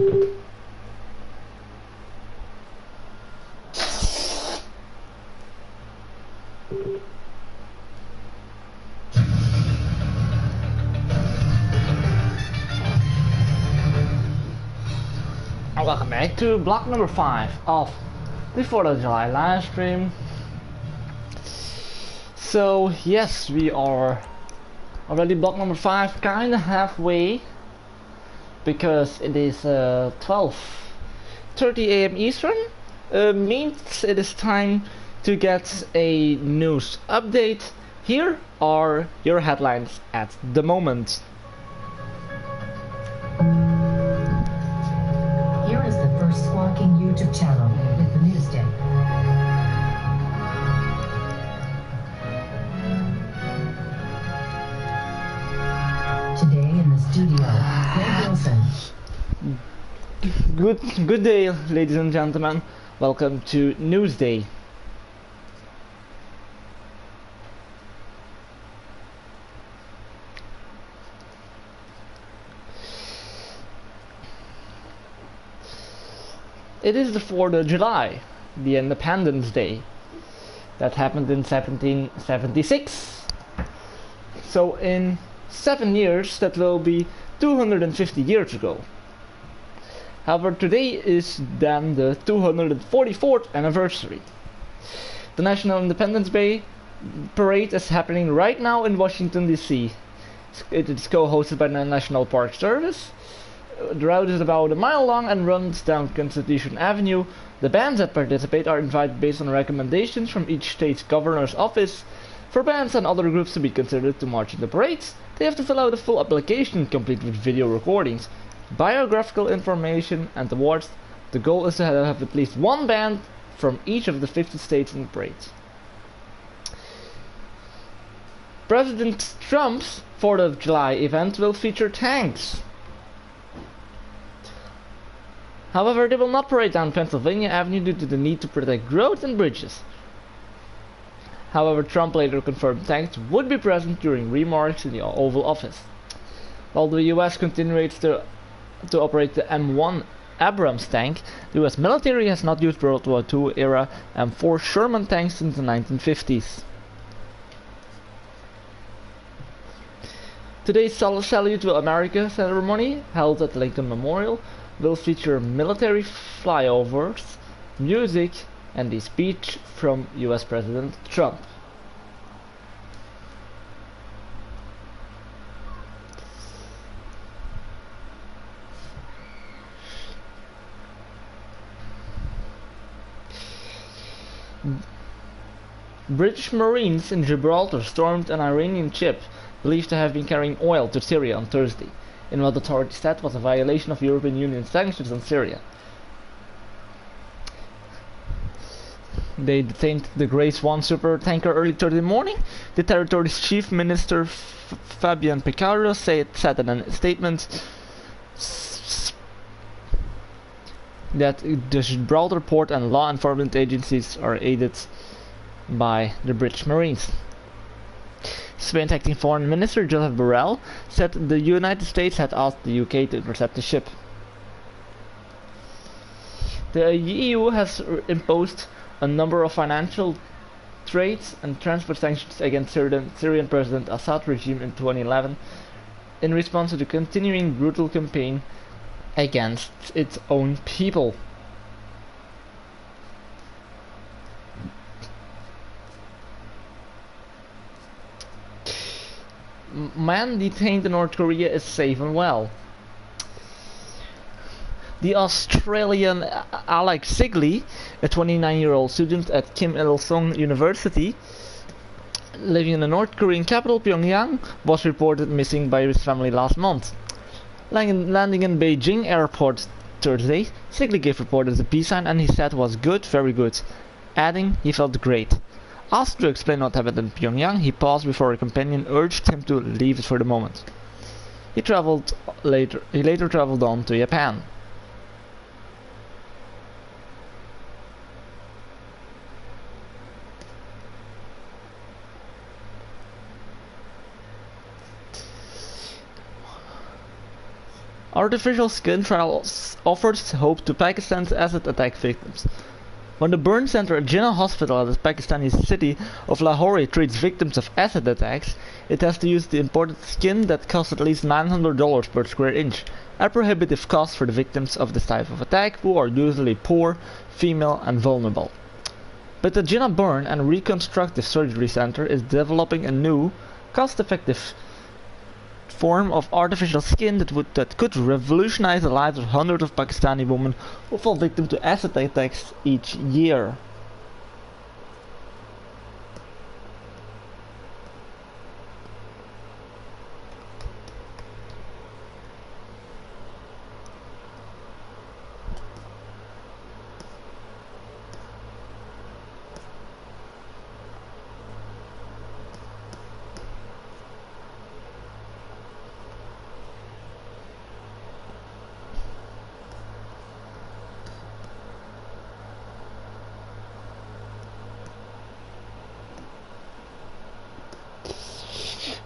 Welcome back to block number 5 of the 4th of July live stream. So yes, we are already block number 5, kinda halfway, because it is 12:30 AM Eastern. Means it is time to get a news update. Here are your headlines at the moment. Here is the first Squawking YouTube channel with the news day. Today in the studio, Craig Wilson. Good day, ladies and gentlemen. Welcome to Newsday. It is the 4th of July, the Independence Day. That happened in 1776. So in 7 years, that will be 250 years ago. However, today is then the 244th anniversary. The National Independence Day Parade is happening right now in Washington, D.C. It is co-hosted by the National Park Service. The route is about a mile long and runs down Constitution Avenue. The bands that participate are invited based on recommendations from each state's governor's office. For bands and other groups to be considered to march in the parades, they have to fill out a full application complete with video recordings, biographical information, and awards. The goal is to have at least one band from each of the 50 states in the parades. President Trump's 4th of July event will feature tanks. However, they will not parade down Pennsylvania Avenue due to the need to protect roads and bridges. However, Trump later confirmed tanks would be present during remarks in the Oval Office. While the US continues to operate the M1 Abrams tank, the US military has not used World War II era M4 Sherman tanks since the 1950s. Today's Salute to America ceremony, held at Lincoln Memorial, will feature military flyovers, music, and a speech from US President Trump. British Marines in Gibraltar stormed an Iranian ship believed to have been carrying oil to Syria on Thursday, in what authorities said was a violation of European Union sanctions on Syria. They detained the Grace 1 supertanker early Thursday morning. The territory's chief minister Fabian Picardo said in a statement that the Gibraltar port and law enforcement agencies are aided by the British Marines. Spain's acting foreign minister Joseph Borrell said the United States had asked the UK to intercept the ship. The EU has imposed a number of financial, trade and transport sanctions against Syrian President Assad regime in 2011 in response to the continuing brutal campaign against its own people. Man detained in North Korea is safe and well. The Australian Alex Sigley, a 29-year-old student at Kim Il-sung University, living in the North Korean capital Pyongyang, was reported missing by his family last month. Landing in Beijing airport Thursday, Sigley gave reporters a peace sign and he said was good, very good, adding he felt great. Asked to explain what happened in Pyongyang, he paused before a companion urged him to leave it for the moment. He later traveled on to Japan. Artificial skin trials offers hope to Pakistan's acid attack victims. When the burn center at Jinnah Hospital at the Pakistani city of Lahore treats victims of acid attacks, it has to use the imported skin that costs at least $900 per square inch, a prohibitive cost for the victims of this type of attack, who are usually poor, female and vulnerable. But the Jinnah Burn and Reconstructive Surgery Center is developing a new, cost-effective form of artificial skin that could revolutionize the lives of hundreds of Pakistani women who fall victim to acid attacks each year.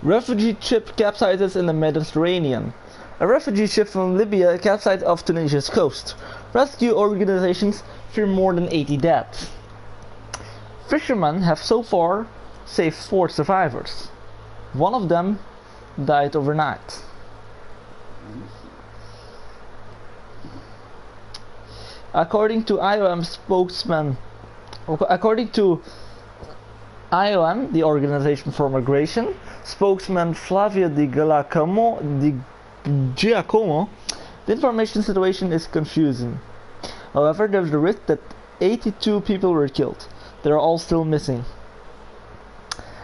Refugee ship capsizes in the Mediterranean. A refugee ship from Libya capsized off Tunisia's coast. Rescue organizations fear more than 80 deaths. Fishermen have so far saved 4 survivors. One of them died overnight. According to IOM, the Organization for Migration, spokesman Flavia Di Giacomo, the information situation is confusing. However, there is a risk that 82 people were killed. They are all still missing.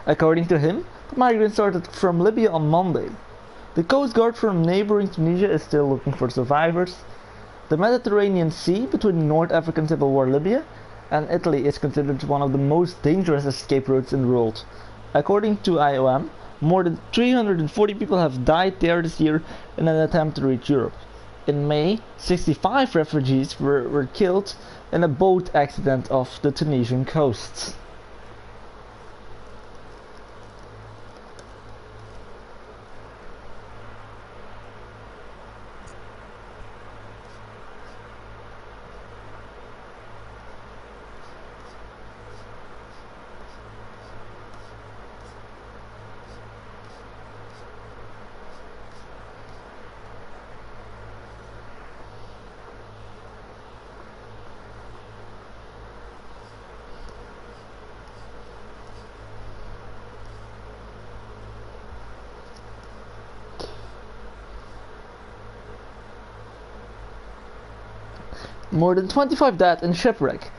According to him, the migrants started from Libya on Monday. The Coast Guard from neighboring Tunisia is still looking for survivors. The Mediterranean Sea between the North African Civil War Libya and Italy is considered one of the most dangerous escape routes in the world. According to IOM, more than 340 people have died there this year in an attempt to reach Europe. In May, 65 refugees were killed in a boat accident off the Tunisian coast. More than 25 dead in shipwreck.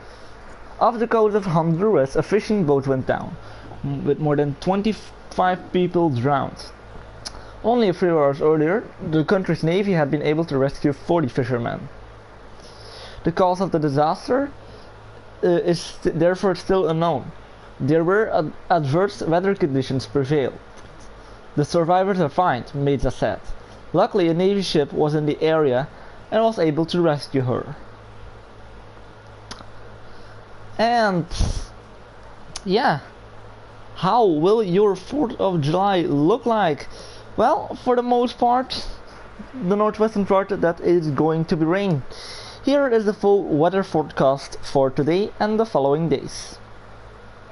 Off the coast of Honduras, a fishing boat went down, with more than 25 people drowned. Only a few hours earlier, the country's navy had been able to rescue 40 fishermen. The cause of the disaster is therefore still unknown. There were adverse weather conditions prevailed. The survivors are fine, Meza said. Luckily, a navy ship was in the area and was able to rescue her. And yeah, how will your 4th of July look like? Well, for the most part, the northwestern part, that is going to be rain. Here is the full weather forecast for today and the following days.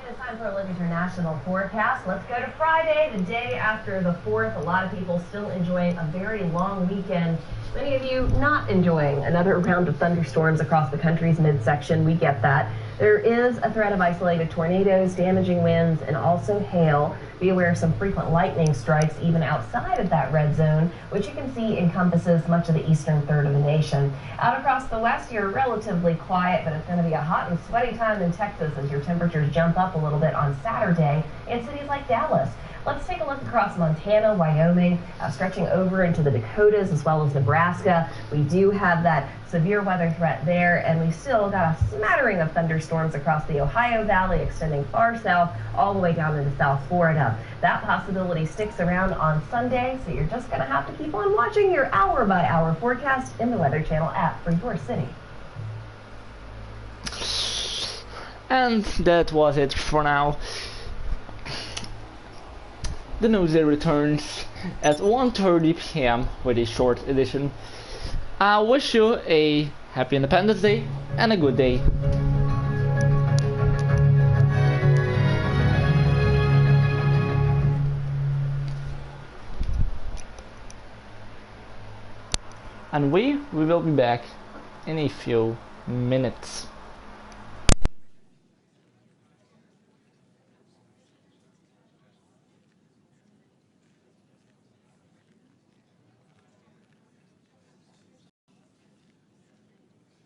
It is time for a look at your national forecast. Let's go to Friday, the day after the 4th. A lot of people still enjoying a very long weekend. Many of you not enjoying another round of thunderstorms across the country's midsection. We get that. There is a threat of isolated tornadoes, damaging winds, and also hail. Be aware of some frequent lightning strikes even outside of that red zone, which you can see encompasses much of the eastern third of the nation. Out across the west, you're relatively quiet, but it's going to be a hot and sweaty time in Texas as your temperatures jump up a little bit on Saturday in cities like Dallas. Let's take a look across Montana, Wyoming, stretching over into the Dakotas as well as Nebraska. We do have that severe weather threat there, and we still got a smattering of thunderstorms across the Ohio Valley, extending far south all the way down into South Florida. That possibility sticks around on Sunday, so you're just going to have to keep on watching your hour-by-hour forecast in the Weather Channel app for your city. And that was it for now. The Newsday returns at 1:30 p.m. with a short edition. I wish you a happy Independence Day and a good day. And we will be back in a few minutes.